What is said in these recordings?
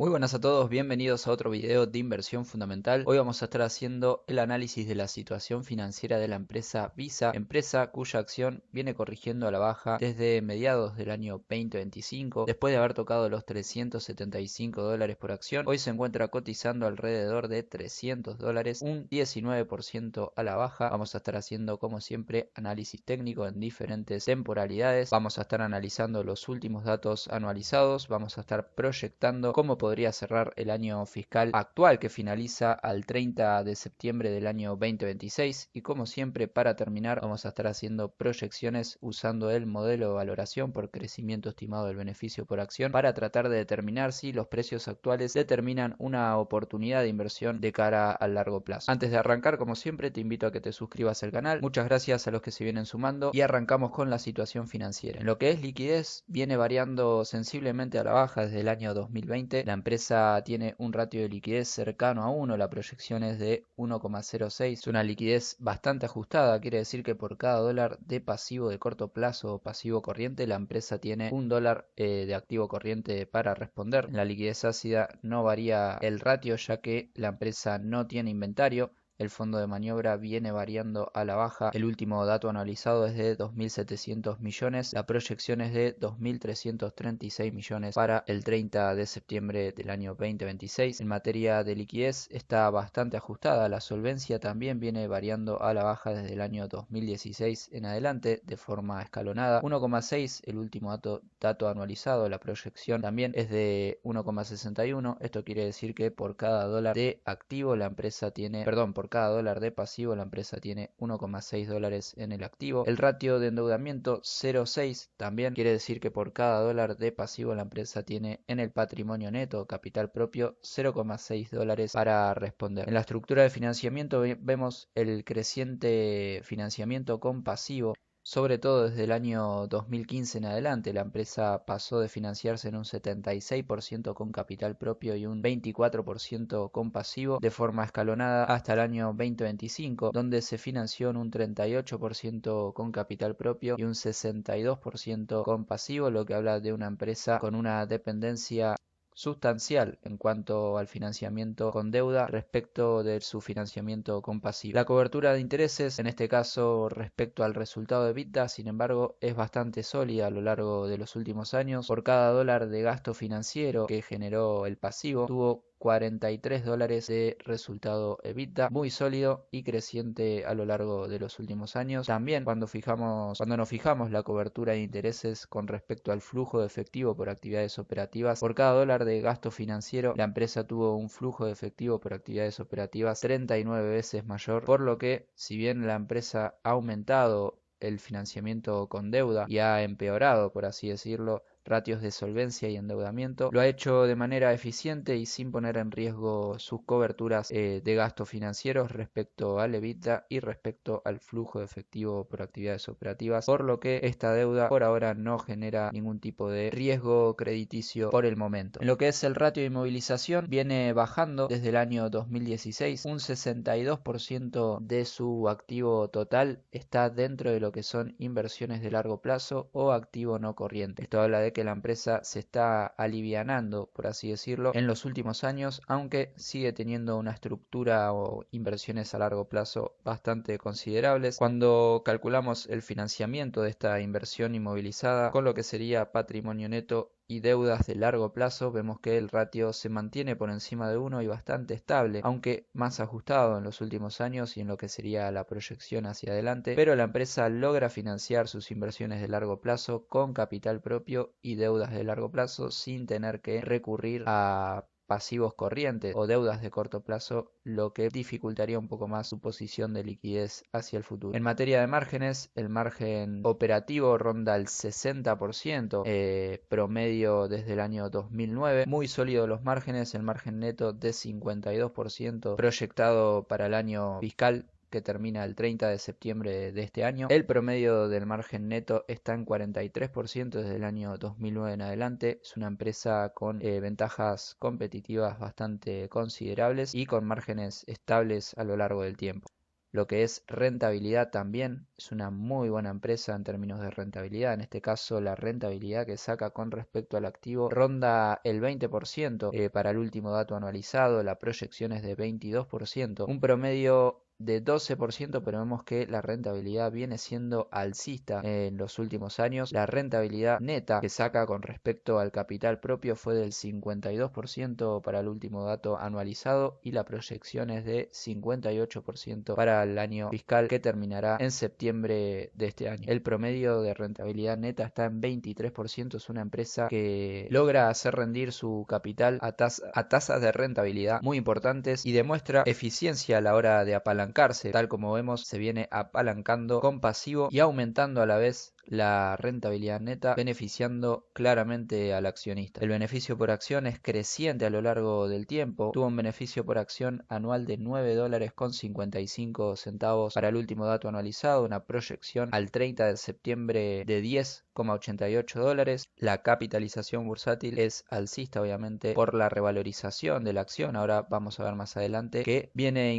Muy buenas a todos, bienvenidos a otro video de inversión fundamental. Hoy vamos a estar haciendo el análisis de la situación financiera de la empresa Visa, empresa cuya acción viene corrigiendo a la baja desde mediados del año 2025. Después de haber tocado los $375 por acción, hoy se encuentra cotizando alrededor de $300, un 19% a la baja. Vamos a estar haciendo, como siempre, análisis técnico en diferentes temporalidades. Vamos a estar analizando los últimos datos anualizados, vamos a estar proyectando cómo podría cerrar el año fiscal actual que finaliza al 30 de septiembre del año 2026 y como siempre, para terminar, vamos a estar haciendo proyecciones usando el modelo de valoración por crecimiento estimado del beneficio por acción para tratar de determinar si los precios actuales determinan una oportunidad de inversión de cara al largo plazo. Antes de arrancar, como siempre, te invito a que te suscribas al canal. Muchas gracias a los que se vienen sumando y arrancamos con la situación financiera. En lo que es liquidez, viene variando sensiblemente a la baja desde el año 2020. La empresa tiene un ratio de liquidez cercano a 1, la proyección es de 1,06. Es una liquidez bastante ajustada, quiere decir que por cada dólar de pasivo de corto plazo o pasivo corriente, la empresa tiene un dólar de activo corriente para responder. En la liquidez ácida no varía el ratio, ya que la empresa no tiene inventario. El fondo de maniobra viene variando a la baja. El último dato analizado es de 2.700 millones. La proyección es de 2.336 millones para el 30 de septiembre del año 2026. En materia de liquidez está bastante ajustada. La solvencia también viene variando a la baja desde el año 2016 en adelante de forma escalonada. 1,6 el último dato anualizado. La proyección también es de 1,61. Esto quiere decir que por cada dólar de activo la empresa tiene, perdón, por cada dólar de pasivo la empresa tiene 1,6 dólares en el activo. El ratio de endeudamiento 0,6 también quiere decir que por cada dólar de pasivo la empresa tiene en el patrimonio neto, capital propio, 0,6 dólares para responder. En la estructura de financiamiento vemos el creciente financiamiento con pasivo. Sobre todo desde el año 2015 en adelante, la empresa pasó de financiarse en un 76% con capital propio y un 24% con pasivo de forma escalonada hasta el año 2025, donde se financió en un 38% con capital propio y un 62% con pasivo, lo que habla de una empresa con una dependencia sustancial en cuanto al financiamiento con deuda respecto de su financiamiento con pasivo. La cobertura de intereses, en este caso respecto al resultado de EBITDA, sin embargo, es bastante sólida a lo largo de los últimos años. Por cada dólar de gasto financiero que generó el pasivo, tuvo 43 dólares de resultado EBITDA, muy sólido y creciente a lo largo de los últimos años. También cuando nos fijamos la cobertura de intereses con respecto al flujo de efectivo por actividades operativas, por cada dólar de gasto financiero, la empresa tuvo un flujo de efectivo por actividades operativas 39 veces mayor, por lo que si bien la empresa ha aumentado el financiamiento con deuda y ha empeorado, por así decirlo, ratios de solvencia y endeudamiento, lo ha hecho de manera eficiente y sin poner en riesgo sus coberturas de gastos financieros respecto al EBITDA y respecto al flujo de efectivo por actividades operativas, por lo que esta deuda por ahora no genera ningún tipo de riesgo crediticio por el momento. En lo que es el ratio de inmovilización, viene bajando desde el año 2016. Un 62% de su activo total está dentro de lo que son inversiones de largo plazo o activo no corriente. Esto habla de que la empresa se está alivianando, por así decirlo, en los últimos años, aunque sigue teniendo una estructura o inversiones a largo plazo bastante considerables. Cuando calculamos el financiamiento de esta inversión inmovilizada con lo que sería patrimonio neto y deudas de largo plazo, vemos que el ratio se mantiene por encima de 1 y bastante estable, aunque más ajustado en los últimos años y en lo que sería la proyección hacia adelante, pero la empresa logra financiar sus inversiones de largo plazo con capital propio y deudas de largo plazo sin tener que recurrir a pasivos corrientes o deudas de corto plazo, lo que dificultaría un poco más su posición de liquidez hacia el futuro. En materia de márgenes, el margen operativo ronda el 60%, promedio desde el año 2009. Muy sólido los márgenes, el margen neto de 52% proyectado para el año fiscal que termina el 30 de septiembre de este año. El promedio del margen neto está en 43% desde el año 2009 en adelante. Es una empresa con ventajas competitivas bastante considerables y con márgenes estables a lo largo del tiempo. lo que es rentabilidad también es una muy buena empresa en términos de rentabilidad. En este caso, la rentabilidad que saca con respecto al activo ronda el 20% para el último dato anualizado. La proyección es de 22%, un promedio de 12%, pero vemos que la rentabilidad viene siendo alcista en los últimos años. La rentabilidad neta que saca con respecto al capital propio fue del 52% para el último dato anualizado y la proyección es de 58% para el año fiscal que terminará en septiembre de este año. El promedio de rentabilidad neta está en 23%. Es una empresa que logra hacer rendir su capital a tasas de rentabilidad muy importantes y demuestra eficiencia a la hora de apalancarse. Tal como vemos, se viene apalancando con pasivo y aumentando a la vez la rentabilidad neta, beneficiando claramente al accionista. El beneficio por acción es creciente a lo largo del tiempo. Tuvo un beneficio por acción anual de $9.55 para el último dato anualizado, una proyección al 30 de septiembre de $10,88. La capitalización bursátil es alcista, obviamente, por la revalorización de la acción. Ahora vamos a ver más adelante que viene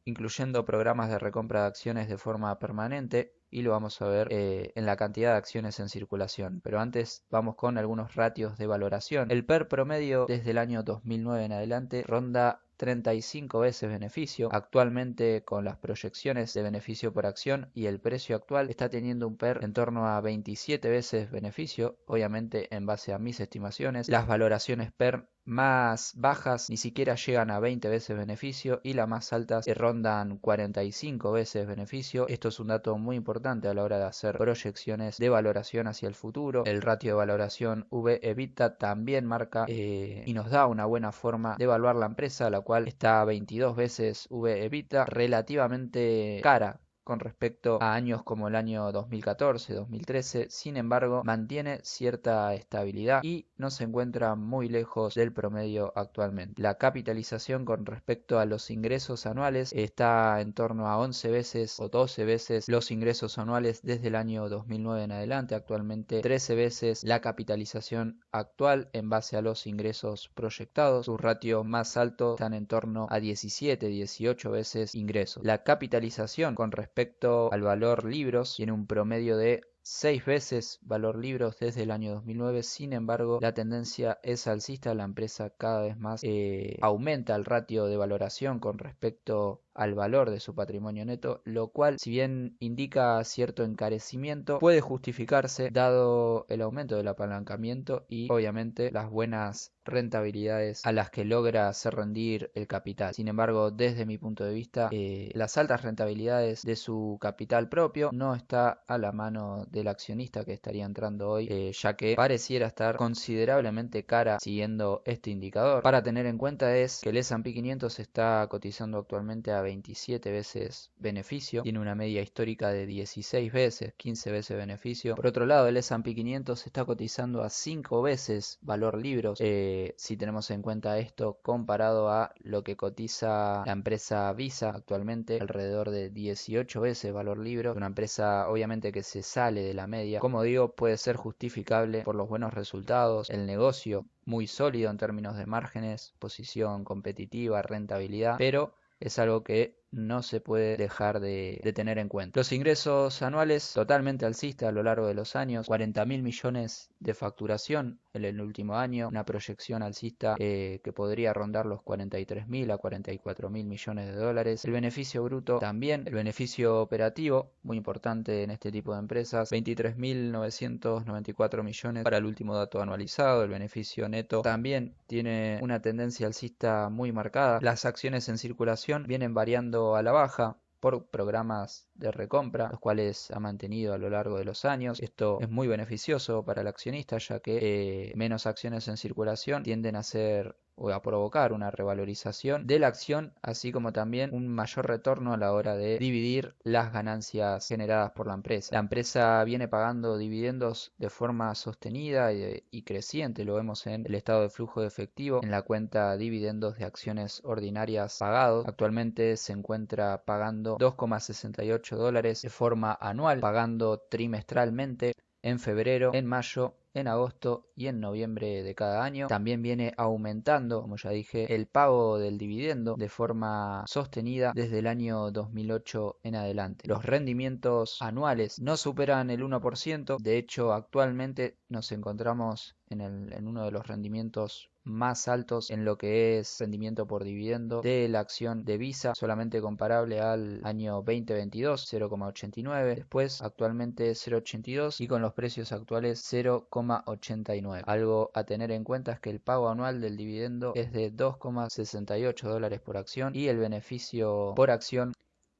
incluyendo programas de recompra de acciones de forma permanente, y lo vamos a ver en la cantidad de acciones en circulación. Pero antes vamos con algunos ratios de valoración. El PER promedio desde el año 2009 en adelante ronda 35 veces beneficio. Actualmente, con las proyecciones de beneficio por acción y el precio actual, está teniendo un PER en torno a 27 veces beneficio, obviamente en base a mis estimaciones. Las valoraciones PER más bajas ni siquiera llegan a 20 veces beneficio y las más altas rondan 45 veces beneficio. Esto es un dato muy importante a la hora de hacer proyecciones de valoración hacia el futuro. El ratio de valoración V/EBITDA también marca y nos da una buena forma de evaluar la empresa, la cual está a 22 veces V/EBITDA, relativamente cara con respecto a años como el año 2014, 2013. Sin embargo, mantiene cierta estabilidad y no se encuentra muy lejos del promedio actualmente. La capitalización con respecto a los ingresos anuales está en torno a 11 veces o 12 veces los ingresos anuales desde el año 2009 en adelante. Actualmente 13 veces la capitalización actual en base a los ingresos proyectados. Sus ratios más altos están en torno a 17, 18 veces ingresos. La capitalización con respecto al valor libros tiene un promedio de 6 veces valor libros desde el año 2009. Sin embargo, la tendencia es alcista. La empresa cada vez más aumenta el ratio de valoración con respecto al valor de su patrimonio neto, lo cual, si bien indica cierto encarecimiento, puede justificarse dado el aumento del apalancamiento y obviamente las buenas rentabilidades a las que logra hacer rendir el capital. Sin embargo, desde mi punto de vista, las altas rentabilidades de su capital propio no está a la mano del accionista que estaría entrando hoy, ya que pareciera estar considerablemente cara siguiendo este indicador. Para tener en cuenta es que el S&P 500 está cotizando actualmente a 27 veces beneficio, tiene una media histórica de 16 veces, 15 veces beneficio. Por otro lado, el S&P 500 está cotizando a 5 veces valor libros, si tenemos en cuenta esto comparado a lo que cotiza la empresa Visa actualmente, alrededor de 18 veces valor libro. Una empresa obviamente que se sale de la media. Como digo, puede ser justificable por los buenos resultados, el negocio muy sólido en términos de márgenes, posición competitiva, rentabilidad, pero es algo que no se puede dejar de tener en cuenta. Los ingresos anuales totalmente alcistas a lo largo de los años, 40.000 millones de facturación en el último año, una proyección alcista que podría rondar los 43.000 a 44.000 millones de dólares. El beneficio bruto también, el beneficio operativo, muy importante en este tipo de empresas, 23.994 millones para el último dato anualizado. El beneficio neto también tiene una tendencia alcista muy marcada. Las acciones en circulación vienen variando a la baja por programas de recompra, los cuales ha mantenido a lo largo de los años. Esto es muy beneficioso para el accionista, ya que menos acciones en circulación tienden a ser o a provocar una revalorización de la acción, así como también un mayor retorno a la hora de dividir las ganancias generadas por la empresa. La empresa viene pagando dividendos de forma sostenida y creciente. Lo vemos en el estado de flujo de efectivo, en la cuenta dividendos de acciones ordinarias pagados. Actualmente se encuentra pagando $2,68 de forma anual, pagando trimestralmente en febrero, en mayo en agosto y en noviembre de cada año. También viene aumentando, como ya dije, el pago del dividendo de forma sostenida desde el año 2008 en adelante. Los rendimientos anuales no superan el 1%, de hecho actualmente nos encontramos en uno de los rendimientos más altos en lo que es rendimiento por dividendo de la acción de Visa, solamente comparable al año 2022, 0,89, después actualmente 0,82 y con los precios actuales 0,89. Algo a tener en cuenta es que el pago anual del dividendo es de $2,68 por acción y el beneficio por acción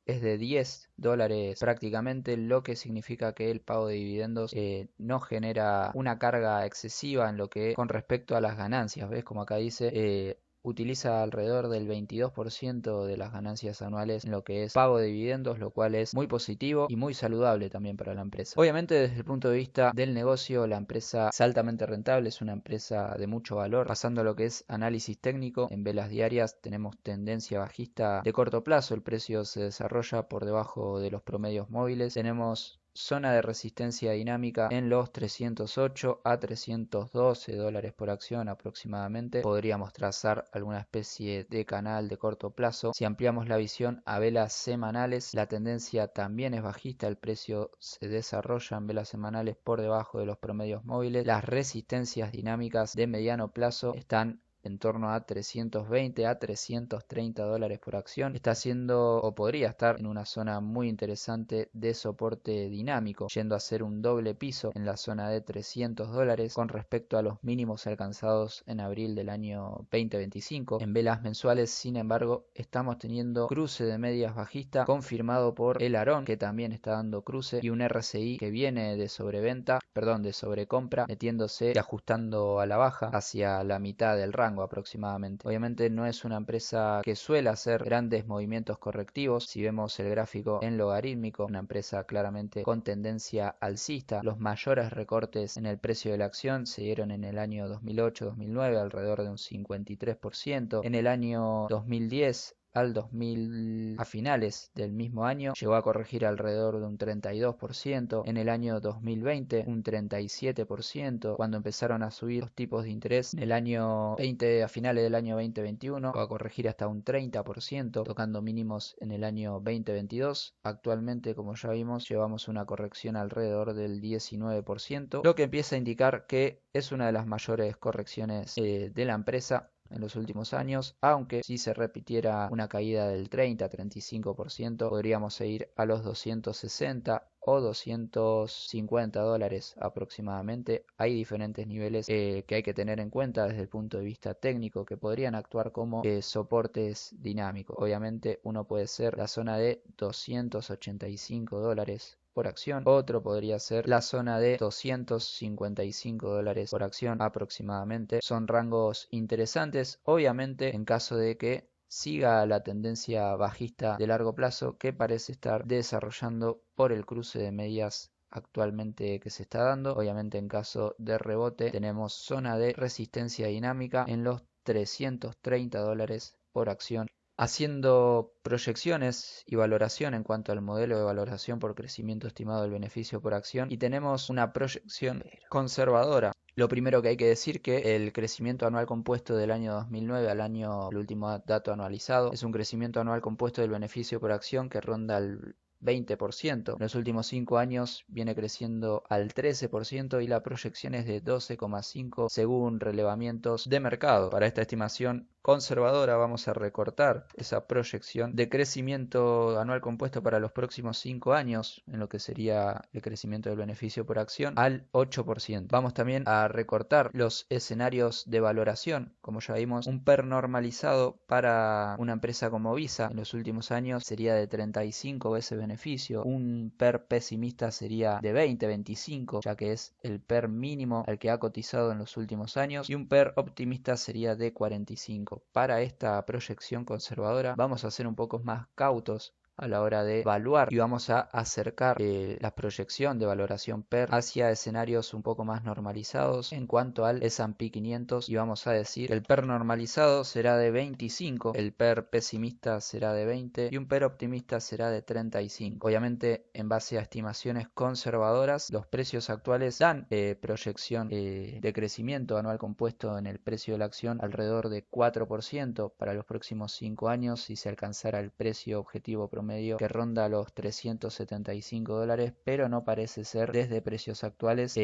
es de $10 prácticamente, lo que significa que el pago de dividendos no genera una carga excesiva en lo que con respecto a las ganancias. ¿Ves? Como acá dice, utiliza alrededor del 22% de las ganancias anuales en lo que es pago de dividendos, lo cual es muy positivo y muy saludable también para la empresa. Obviamente desde el punto de vista del negocio, la empresa es altamente rentable, es una empresa de mucho valor. Pasando a lo que es análisis técnico, en velas diarias tenemos tendencia bajista de corto plazo, el precio se desarrolla por debajo de los promedios móviles. Tenemos zona de resistencia dinámica en los 308 a $312 por acción aproximadamente. Podríamos trazar alguna especie de canal de corto plazo. Si ampliamos la visión a velas semanales, la tendencia también es bajista, el precio se desarrolla en velas semanales por debajo de los promedios móviles. Las resistencias dinámicas de mediano plazo están en torno a 320 a $330 por acción. Está siendo o podría estar en una zona muy interesante de soporte dinámico, yendo a ser un doble piso en la zona de $300 con respecto a los mínimos alcanzados en abril del año 2025. En velas mensuales, sin embargo, estamos teniendo cruce de medias bajista confirmado por el Aarón, que también está dando cruce, y un RSI que viene de de sobrecompra, metiéndose y ajustando a la baja hacia la mitad del rango aproximadamente. Obviamente no es una empresa que suele hacer grandes movimientos correctivos. Si vemos el gráfico en logarítmico, una empresa claramente con tendencia alcista. Los mayores recortes en el precio de la acción se dieron en el año 2008-2009, alrededor de un 53%. En el año 2010 al 2000, a finales del mismo año, llegó a corregir alrededor de un 32%, en el año 2020 un 37%, cuando empezaron a subir los tipos de interés en el año 20, a finales del año 2021, llegó a corregir hasta un 30%, tocando mínimos en el año 2022. Actualmente, como ya vimos, llevamos una corrección alrededor del 19%, lo que empieza a indicar que es una de las mayores correcciones de la empresa en los últimos años, aunque si se repitiera una caída del 30-35%, podríamos ir a los 260 o $250 aproximadamente. Hay diferentes niveles que hay que tener en cuenta desde el punto de vista técnico, que podrían actuar como soportes dinámicos. Obviamente uno puede ser la zona de $285 por acción. Otro podría ser la zona de $255 por acción aproximadamente. Son rangos interesantes, obviamente en caso de que siga la tendencia bajista de largo plazo que parece estar desarrollando por el cruce de medias actualmente que se está dando. Obviamente en caso de rebote tenemos zona de resistencia dinámica en los $330 por acción. Haciendo proyecciones y valoración en cuanto al modelo de valoración por crecimiento estimado del beneficio por acción, y tenemos una proyección conservadora. Lo primero que hay que decir que el crecimiento anual compuesto del año 2009 al año, el último dato anualizado, es un crecimiento anual compuesto del beneficio por acción que ronda el 20%. En los últimos 5 años viene creciendo al 13% y la proyección es de 12,5% según relevamientos de mercado. Para esta estimación conservadora vamos a recortar esa proyección de crecimiento anual compuesto para los próximos 5 años en lo que sería el crecimiento del beneficio por acción al 8%. Vamos también a recortar los escenarios de valoración. Como ya vimos, un PER normalizado para una empresa como Visa en los últimos años sería de 35 veces beneficio. Un PER pesimista sería de 20-25, ya que es el PER mínimo al que ha cotizado en los últimos años, y un PER optimista sería de 45. Para esta proyección conservadora vamos a ser un poco más cautos a la hora de evaluar y vamos a acercar la proyección de valoración PER hacia escenarios un poco más normalizados en cuanto al S&P 500 y vamos a decir que el PER normalizado será de 25, el PER pesimista será de 20 y un PER optimista será de 35. Obviamente en base a estimaciones conservadoras los precios actuales dan proyección de crecimiento anual compuesto en el precio de la acción alrededor de 4% para los próximos 5 años si se alcanzara el precio objetivo promedio que ronda los $375, pero no parece ser desde precios actuales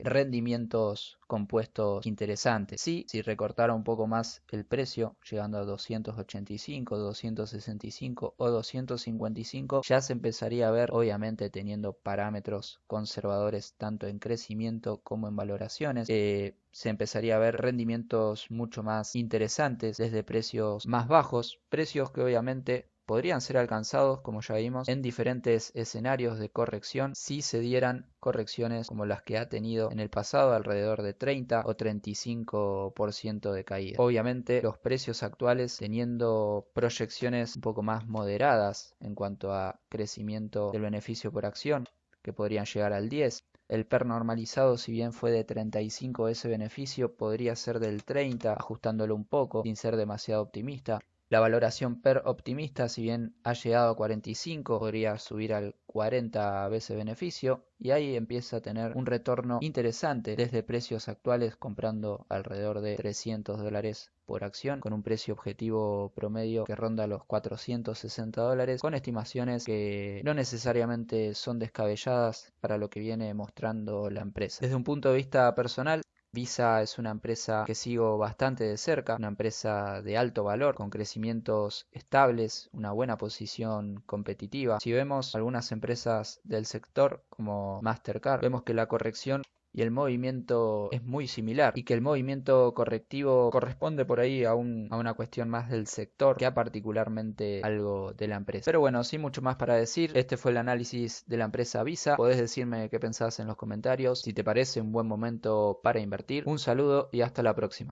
rendimientos compuestos interesantes. Sí, si recortara un poco más el precio, llegando a 285, 265 o 255, ya se empezaría a ver, obviamente teniendo parámetros conservadores tanto en crecimiento como en valoraciones, se empezaría a ver rendimientos mucho más interesantes desde precios más bajos, precios que obviamente podrían ser alcanzados, como ya vimos, en diferentes escenarios de corrección si se dieran correcciones como las que ha tenido en el pasado, alrededor de 30 o 35% de caída. Obviamente los precios actuales teniendo proyecciones un poco más moderadas en cuanto a crecimiento del beneficio por acción, que podrían llegar al 10. El PER normalizado, si bien fue de 35 ese beneficio, podría ser del 30, ajustándolo un poco, sin ser demasiado optimista. La valoración PER optimista, si bien ha llegado a 45, podría subir al 40 veces beneficio y ahí empieza a tener un retorno interesante desde precios actuales, comprando alrededor de $300 por acción con un precio objetivo promedio que ronda los $460, con estimaciones que no necesariamente son descabelladas para lo que viene mostrando la empresa. Desde un punto de vista personal, Visa es una empresa que sigo bastante de cerca, una empresa de alto valor, con crecimientos estables, una buena posición competitiva. Si vemos algunas empresas del sector como Mastercard, vemos que la corrección y el movimiento es muy similar y que el movimiento correctivo corresponde por ahí a una cuestión más del sector que a particularmente algo de la empresa. Pero bueno, sin mucho más para decir, este fue el análisis de la empresa Visa. Podés decirme qué pensás en los comentarios, si te parece un buen momento para invertir. Un saludo y hasta la próxima.